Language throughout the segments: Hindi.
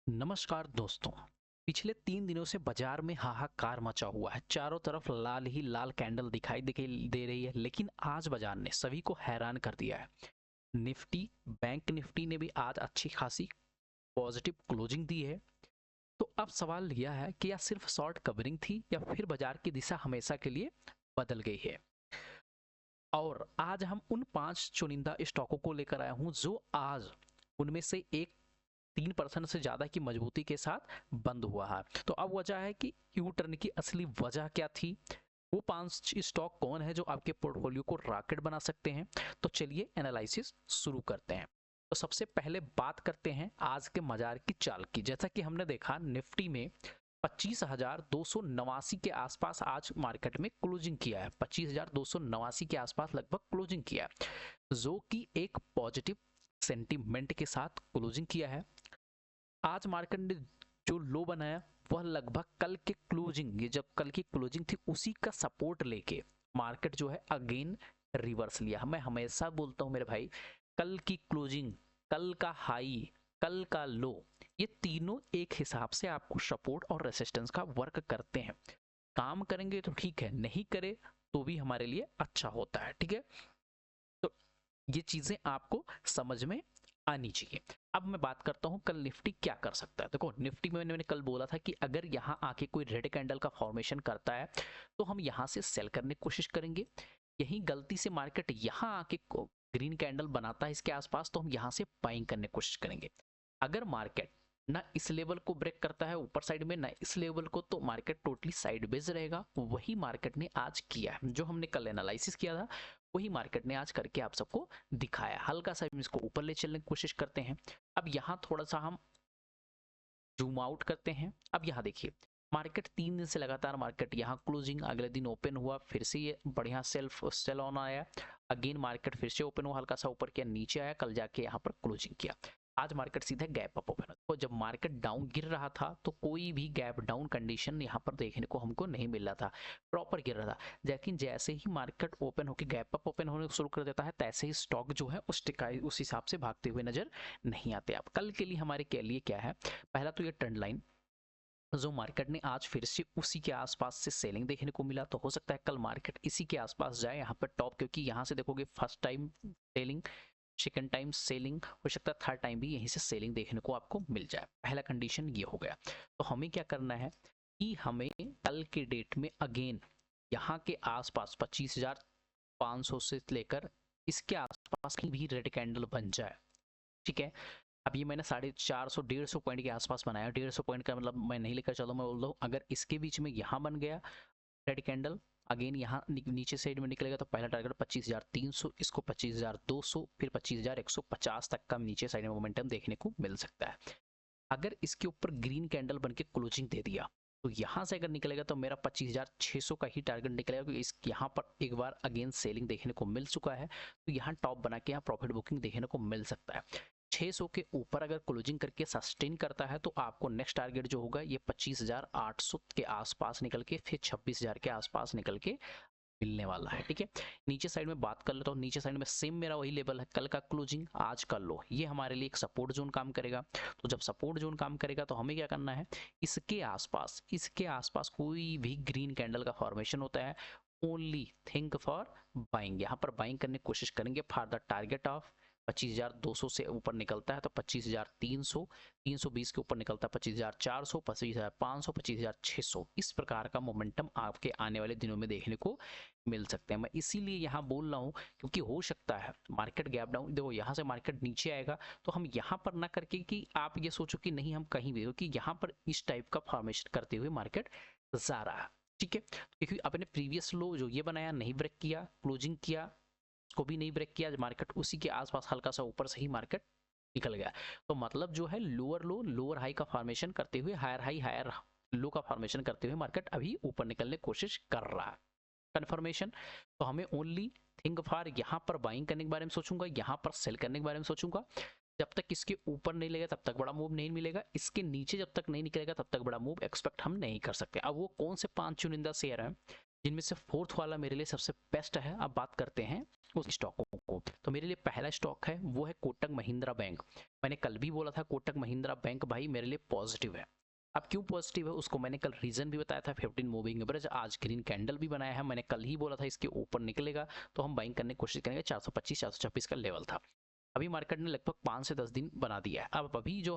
नमस्कार दोस्तों। पिछले 3 दिनों से बाजार में हाहाकार मचा हुआ है। चारों तरफ लाल ही लाल कैंडल दिखाई दे रही है, लेकिन आज बाजार ने सभी को हैरान कर दिया है। निफ्टी, बैंक निफ्टी ने भी आज अच्छी खासी पॉजिटिव क्लोजिंग दी है। तो अब सवाल यह है कि यह सिर्फ शॉर्ट कवरिंग थी या फिर बाजार की दिशा हमेशा के लिए बदल गई है। और आज हम उन 5 चुनिंदा स्टॉकों को लेकर आया हूं जो आज उनमें से एक 3% से ज्यादा की मजबूती के साथ बंद हुआ है। तो अब वजह है कि यू टर्न की असली वजह क्या थी, वो 5 स्टॉक कौन है जो आपके पोर्टफोलियो को रॉकेट बना सकते हैं। तो चलिए एनालिसिस शुरू करते हैं। तो सबसे पहले बात करते हैं आज के बाजार की चाल की। जैसा कि हमने देखा, निफ्टी में 25,289 के आसपास आज मार्केट में क्लोजिंग किया है। 25,289 के आसपास लगभग क्लोजिंग किया है, जो कि एक पॉजिटिव सेंटीमेंट के साथ क्लोजिंग किया है। आज मार्केट ने जो लो बनाया वह लगभग कल के क्लोजिंग, ये जब कल की क्लोजिंग थी उसी का सपोर्ट लेके मार्केट जो है अगेन रिवर्स लिया। मैं हमेशा बोलता हूं मेरे भाई, कल की क्लोजिंग, कल का हाई, कल का लो, ये तीनों एक हिसाब से आपको सपोर्ट और रेसिस्टेंस का वर्क करते हैं। काम करेंगे तो ठीक है, नहीं करे तो भी हमारे लिए अच्छा होता है। ठीक है, तो ये चीजें आपको समझ में आनी चाहिए। अब मैं बात करता हूं कल निफ्टी क्या कर सकता है। देखो, निफ्टी में मैंने कल बोला था कि अगर यहां आके कोई रेड कैंडल का फॉर्मेशन करता है तो हम यहां से सेल करने की कोशिश करेंगे। यही गलती से मार्केट यहां आके ग्रीन कैंडल बनाता है इसके आसपास, तो हम यहां से बाइंग करने की कोशिश करेंगे। अगर मार्केट ना इस लेवल को ब्रेक करता है ऊपर साइड में, ना इस लेवल को, तो मार्केट टोटली साइडवेज रहेगा। वही मार्केट ने आज किया है, जो हमने कल एनालिसिस किया था वही मार्केट ने आज करके आप सबको दिखाया। हल्का सा इसको ऊपर ले चलने की कोशिश करते हैं। अब यहाँ थोड़ा सा हम जूम आउट करते हैं। अब यहाँ देखिए, मार्केट 3 दिन से लगातार मार्केट यहाँ क्लोजिंग, अगले दिन ओपन हुआ, फिर से ये बढ़िया सेल ऑन आया, अगेन मार्केट फिर से ओपन हुआ, हल्का सा ऊपर किया, नीचे आया, कल जाके यहाँ पर क्लोजिंग किया। आज मार्केट सीधे गैप अप ओपन। तो जब मार्केट डाउन गिर रहा था तो कोई भी गैप डाउन कंडीशन यहाँ पर देखने को हमको नहीं मिल रहा था, प्रॉपर गिर रहा था। लेकिन जैसे ही मार्केट ओपन होकर गैप अप ओपन होने शुरू कर देता है, तैसे ही स्टॉक जो है उस हिसाब से भागते हुए नजर नहीं आते। अब कल के लिए हमारे के लिए क्या है, पहला तो ये ट्रेंड लाइन जो मार्केट ने आज फिर से उसी के आसपास से सेलिंग देखने को मिला, तो हो सकता है कल मार्केट इसी के आसपास जाए यहाँ पर टॉप, क्योंकि यहाँ से देखोगे first time selling, second time selling, हो सकता है थर्ड टाइम भी यहीं से सेलिंग देखने को आपको मिल जाए। पहला कंडीशन ये हो गया। तो हमें क्या करना है कि हमें कल के डेट में अगेन यहाँ के आसपास 25,500 से लेकर इसके आसपास कहीं भी रेड कैंडल बन जाए। ठीक है, अब ये मैंने 450 150 पॉइंट के आसपास बनाया। 150 पॉइंट का मतलब मैं नहीं लेकर चलूँ, मैं बोल रहा हूँ अगर इसके बीच में यहाँ बन गया रेड कैंडल, अगेन यहाँ नीचे साइड में निकलेगा, तो पहला टारगेट 25,300, इसको 25,200, फिर 25,150 तक का नीचे साइड में मोमेंटम देखने को मिल सकता है। अगर इसके ऊपर ग्रीन कैंडल बन के क्लोजिंग दे दिया तो यहाँ से अगर निकलेगा तो मेरा 25,600 का ही टारगेट निकलेगा, क्योंकि इस यहाँ पर एक बार अगेन सेलिंग देखने को मिल चुका है, तो यहाँ टॉप बना के यहाँ प्रॉफिट बुकिंग देखने को मिल सकता है। 600 के ऊपर अगर क्लोजिंग करके सस्टेन करता है तो आपको नेक्स्ट टारगेट जो होगा ये 25,800 के आसपास निकल के फिर 26,000 के आसपास निकल के मिलने वाला है। ठीक है, नीचे साइड में बात कर लेता हूँ। नीचे साइड में सेम मेरा वही लेवल है, कल का क्लोजिंग आज का लो, ये हमारे लिए एक सपोर्ट जोन काम करेगा। तो जब सपोर्ट जोन काम करेगा तो हमें क्या करना है, इसके आसपास कोई भी ग्रीन कैंडल का फॉर्मेशन होता है, ओनली थिंक फॉर बाइंग। यहाँ पर बाइंग करने की कोशिश करेंगे फॉर द टारगेट ऑफ 25,200 से ऊपर निकलता है तो 25,300, 320 के ऊपर निकलता है 25,400, 25,500, 25,600। इस प्रकार का मोमेंटम आपके आने वाले दिनों में देखने को मिल सकते हैं। मैं इसीलिए यहाँ बोल रहा हूँ क्योंकि हो सकता है मार्केट गैप डाउन, देखो यहाँ से मार्केट नीचे आएगा तो हम यहाँ पर ना करके कि आप ये सोचो कि नहीं हम कहीं भी, क्योंकि यहाँ पर इस टाइप का फॉर्मेशन करते हुए मार्केट जा रहा है। ठीक है, क्योंकि अपने प्रीवियस लो जो ये बनाया नहीं ब्रेक किया, क्लोजिंग किया को भी नहीं ब्रेक किया, मार्केट उसी के आसपास हल्का सा ऊपर से ही मार्केट निकल गया। तो मतलब जो है लोअर लो लोअर हाई का फॉर्मेशन करते हुए हायर हाई हायर लो का फॉर्मेशन करते हुए मार्केट अभी ऊपर निकलने की कोशिश कर रहा है। कंफर्मेशन, तो हमें ओनली थिंक फॉर यहाँ पर बाइंग करने के बारे में सोचूंगा, यहाँ पर सेल करने के बारे में सोचूंगा। जब तक इसके ऊपर नहीं लगेगा तब तक बड़ा मूव नहीं मिलेगा, इसके नीचे जब तक नहीं निकलेगा तब तक बड़ा मूव एक्सपेक्ट हम नहीं कर सकते। अब वो कौन से 5 चुनिंदा शेयर हैं जिनमें से फोर्थ वाला मेरे लिए सबसे बेस्ट है। अब बात करते हैं उस स्टॉकों को। तो मेरे लिए पहला स्टॉक है वो है कोटक महिंद्रा बैंक। मैंने कल भी बोला था कोटक महिंद्रा बैंक भाई मेरे लिए पॉजिटिव है। अब क्यों पॉजिटिव है उसको मैंने कल रीजन भी बताया था। 15 मूविंग एवरेज, आज ग्रीन कैंडल भी बनाया है। मैंने कल ही बोला था इसके ऊपर निकलेगा तो हम बाइंग करने की कोशिश करेंगे। 425 426 का लेवल था। अभी मार्केट ने लगभग 5 से 10 दिन बना दिया है। अब अभी जो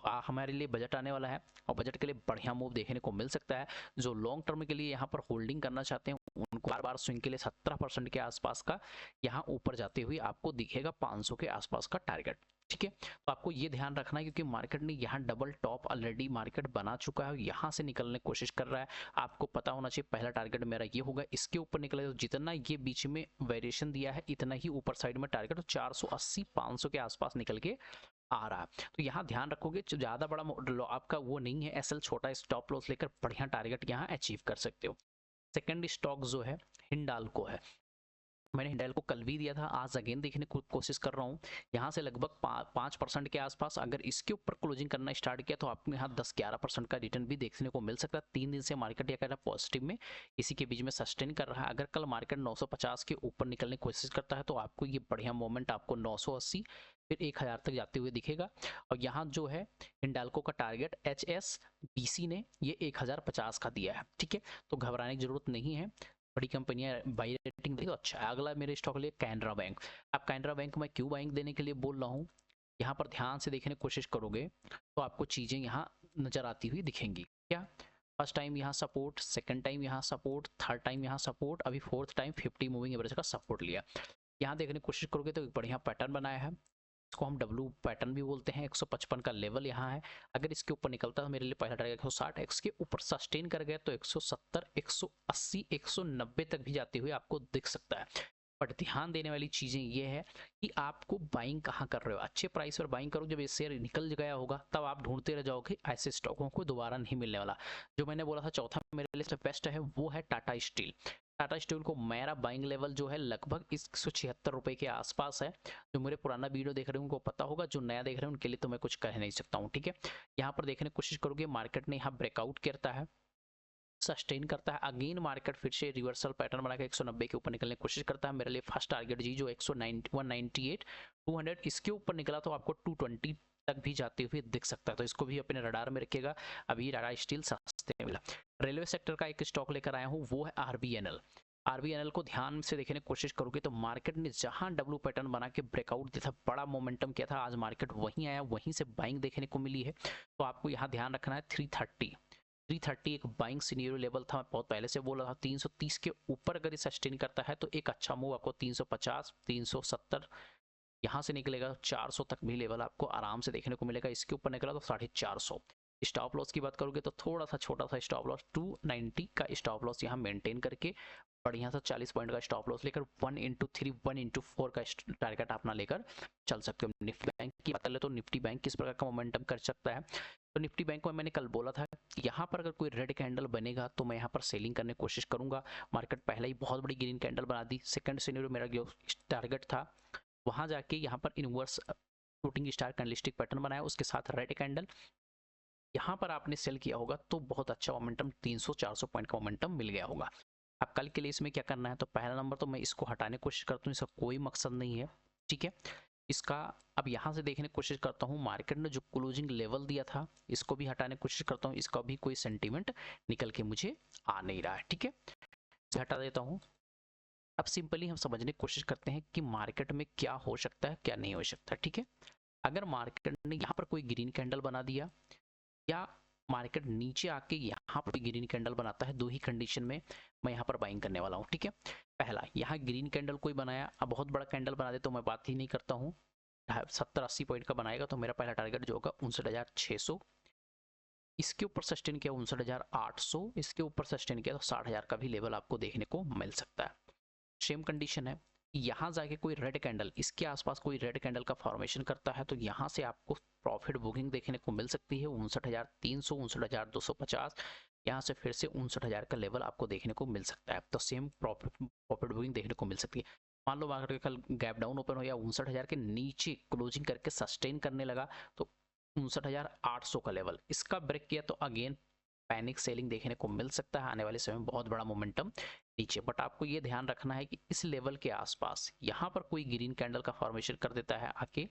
हमारे लिए बजट आने वाला है और बजट के लिए बढ़िया मूव देखने को मिल सकता है। जो लॉन्ग टर्म के लिए यहाँ पर होल्डिंग करना चाहते हैं उनको बार बार स्विंग के लिए 17% के आसपास का यहाँ ऊपर जाते हुए आपको दिखेगा 500 के आसपास का टारगेट। ठीक है, तो आपको ये ध्यान रखना है क्योंकि मार्केट ने यहाँ डबल टॉप ऑलरेडी मार्केट बना चुका है, यहाँ से निकलने की कोशिश कर रहा है। आपको पता होना चाहिए पहला टारगेट मेरा ये होगा, इसके ऊपर निकले तो जितना ये बीच में वेरिएशन दिया है इतना ही ऊपर साइड में टारगेट 480 500 के आसपास निकल के आ रहा है। तो यहाँ ध्यान रखोगे ज्यादा बड़ा आपका वो नहीं है एसएल, छोटा स्टॉप लॉस लेकर बढ़िया टारगेट यहाँ अचीव कर सकते हो। सेकंड स्टॉक जो है हिंडाल्को है। मैंने हिंडाल्को कल भी दिया था, आज अगेन देखने की कोशिश कर रहा हूँ। यहाँ से लगभग 5% के आसपास अगर इसके ऊपर क्लोजिंग करना स्टार्ट किया तो आपको यहाँ 10-11% का रिटर्न भी देखने को मिल सकता है। 3 दिन से मार्केट या कहता है पॉजिटिव में इसी के बीच में सस्टेन कर रहा है। अगर कल मार्केट 950 के ऊपर निकलने की कोशिश करता है तो आपको ये बढ़िया मोमेंट आपको 980 फिर 1000 तक जाते हुए दिखेगा। और यहाँ जो है हिंडाल्को का टारगेट HSBC ने ये 1050 का दिया है। ठीक है, तो घबराने की जरूरत नहीं है, बड़ी कंपनियां बाई रेटिंग देखो अच्छा है। अगला मेरे स्टॉक लिए कैनरा बैंक। अब कैनरा बैंक में क्यों बाइंग देने के लिए बोल रहा हूँ, यहाँ पर ध्यान से देखने की कोशिश करोगे तो आपको चीजें यहाँ नजर आती हुई दिखेंगी। क्या फर्स्ट टाइम यहाँ सपोर्ट, सेकंड टाइम यहाँ सपोर्ट, थर्ड टाइम यहाँ सपोर्ट, अभी फोर्थ टाइम 50 मूविंग एवरेज का सपोर्ट लिया। यहाँ देखने की कोशिश करोगे तो एक बढ़िया पैटर्न बनाया है, इसको हम डब्ल्यू पैटर्न भी बोलते हैं। 155 का लेवल यहाँ है, अगर इसके ऊपर निकलता है मेरे लिए पहला टारगेट 160, एक्स के ऊपर सस्टेन कर गया तो 170 180 190 तक भी जाते हुए आपको दिख सकता है। बट ध्यान देने वाली चीजें ये है कि आपको बाइंग कहाँ कर रहे हो। अच्छे प्राइस पर बाइंग करो, जब ये शेयर निकल गया होगा तब आप ढूंढते रह जाओगे, ऐसे स्टॉकों को दोबारा नहीं मिलने वाला। जो मैंने बोला था चौथा मेरे लिए बेस्ट है वो है टाटा स्टील। टाटा स्टील को मेरा बाइंग लेवल जो है लगभग 176 रुपए के आसपास है। जो मेरे पुराना वीडियो देख रहे हैं उनको पता होगा, जो नया देख रहे हैं उनके लिए तो मैं कुछ कह नहीं सकता हूँ। ठीक है, यहाँ पर देखने की कोशिश करोगे मार्केट ने यहाँ ब्रेकआउट करता है, सस्टेन करता है, अगेन मार्केट फिर से रिवर्सल पैटर्न बना के 190 के ऊपर निकलने की कोशिश करता है। मेरे लिए फर्स्ट टारगेट जी जो 198 200 इसके ऊपर निकला तो आपको 220 तक भी जाते हुए दिख सकता है, तो इसको भी अपने रडार में रखिएगा। अभी टाटा स्टील सस्ते में मिला। रेलवे सेक्टर का एक स्टॉक लेकर आया हूँ वो है आरबीएनएल। आरबीएनएल को ध्यान से देखने की कोशिश करोगे तो मार्केट ने जहां डब्ल्यू पैटर्न बना के ब्रेकआउट दिया था, बड़ा मोमेंटम किया था, आज मार्केट वहीं आया, वहीं से बाइंग देखने को मिली है। तो आपको यहाँ ध्यान रखना है 330 एक बाइंग सिनेरियो लेवल था, बहुत पहले से बोला था। 330 के ऊपर अगर ये सस्टेन करता है तो एक अच्छा मूव आपको 350 370 यहाँ से निकलेगा, 400 तक भी लेवल आपको आराम से देखने को मिलेगा। इसके ऊपर निकला तो 450। स्टॉप लॉस की बात करोगे तो थोड़ा सा छोटा सा स्टॉप लॉस 290 का स्टॉप लॉस यहाँ मेंटेन करके बढ़िया सा 40 पॉइंट का स्टॉप लॉस लेकर 1/3 1/4 का टारगेट अपना लेकर चल सकते हो। निफ्टी बैंक की बात करें तो निफ्टी बैंक किस प्रकार का मोमेंटम कर सकता है, तो निफ्टी बैंक में मैंने कल बोला था यहाँ पर अगर कोई रेड कैंडल बनेगा तो मैं यहाँ पर सेलिंग करने की कोशिश करूंगा। मार्केट पहले ही बहुत बड़ी ग्रीन कैंडल बना दी। सेकंड सिनेरियो मेरा जो टारगेट था वहां जाके यहाँ पर inverse shooting star candlestick pattern बनाया, उसके साथ रेड कैंडल यहाँ पर आपने सेल किया होगा तो बहुत अच्छा मोमेंटम 300-400 पॉइंट का मोमेंटम मिल गया होगा। अब कल के लिए इसमें क्या करना है, तो पहला नंबर तो मैं इसको हटाने की कोशिश करता हूँ, इसका कोई मकसद नहीं है। ठीक है, इसका अब यहाँ से देखने की कोशिश करता हूँ मार्केट ने जो क्लोजिंग लेवल दिया था इसको भी हटाने की कोशिश करता हूँ, इसका भी कोई सेंटीमेंट निकल के मुझे आ नहीं रहा है। ठीक है, हटा देता हूँ। अब सिंपली हम समझने की कोशिश करते हैं कि मार्केट में क्या हो सकता है क्या नहीं हो सकता। ठीक है, अगर मार्केट ने यहाँ पर कोई ग्रीन कैंडल बना दिया या मार्केट नीचे आके यहाँ पर ग्रीन कैंडल बनाता है, दो ही कंडीशन में मैं यहाँ पर बाइंग करने वाला हूँ। ठीक है, पहला यहाँ ग्रीन कैंडल कोई बनाया, अब बहुत बड़ा कैंडल बना दे तो मैं बात ही नहीं करता हूँ, 70-80 पॉइंट का बनाएगा तो मेरा पहला टारगेट जो होगा 59,600, इसके ऊपर सस्टेन किया 59,800, इसके ऊपर सस्टेन किया तो 60,000 का भी लेवल आपको देखने को मिल सकता है। सेम कंडीशन है, यहाँ जाके कोई रेड कैंडल इसके आसपास कोई रेड कैंडल का फॉर्मेशन करता है तो यहाँ से आपको प्रॉफिट बुकिंग देखने को मिल सकती है 59,300 59,250, यहाँ से फिर से 59,000 का लेवल आपको देखने को मिल सकता है। तो सेम प्रॉफिट बुकिंग देखने को मिल सकती है। मान लो मार्केट कल गैप डाउन ओपन हो या 59,000 के नीचे क्लोजिंग करके सस्टेन करने लगा तो 59,800 का लेवल इसका ब्रेक किया तो अगेन पैनिक सेलिंग देखने को मिल सकता है आने वाले समय में, बहुत बड़ा मोमेंटम नीचे। बट आपको ये ध्यान रखना है कि इस लेवल के आसपास यहाँ पर कोई ग्रीन कैंडल का फॉर्मेशन कर देता है आके,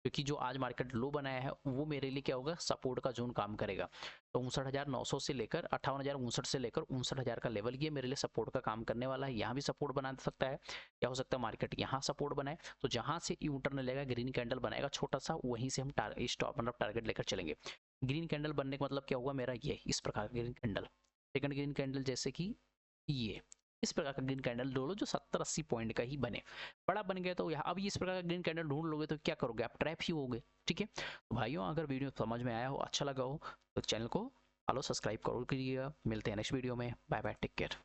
क्योंकि जो आज मार्केट लो बनाया है वो मेरे लिए क्या होगा, सपोर्ट का जोन काम करेगा। तो 59,900 से लेकर 58,059 से लेकर 59,000 का लेवल ये मेरे लिए सपोर्ट का काम करने वाला है। यहाँ भी सपोर्ट बना सकता है, क्या हो सकता है मार्केट यहाँ सपोर्ट बनाए, तो जहाँ से यू टर्न लेगा, ग्रीन कैंडल बनाएगा छोटा सा, वहीं से हम स्टॉप मतलब टारगेट लेकर चलेंगे। ग्रीन कैंडल बनने का मतलब क्या हुआ मेरा, ये इस प्रकार का green candle, second green candle जैसे कि ये इस प्रकार का ग्रीन कैंडल ढूंढ लो जो 70-80 पॉइंट का ही बने। बड़ा बन गया तो यहाँ अब इस प्रकार का ग्रीन कैंडल ढूंढ लोगे तो क्या करोगे, आप ट्रैप ही होगे। ठीक है, तो भाइयों अगर वीडियो समझ में आया हो, अच्छा लगा हो, तो चैनल को फॉलो सब्सक्राइब करो करिएगा। मिलते हैं नेक्स्ट वीडियो में, बाय बाय, टेक केयर।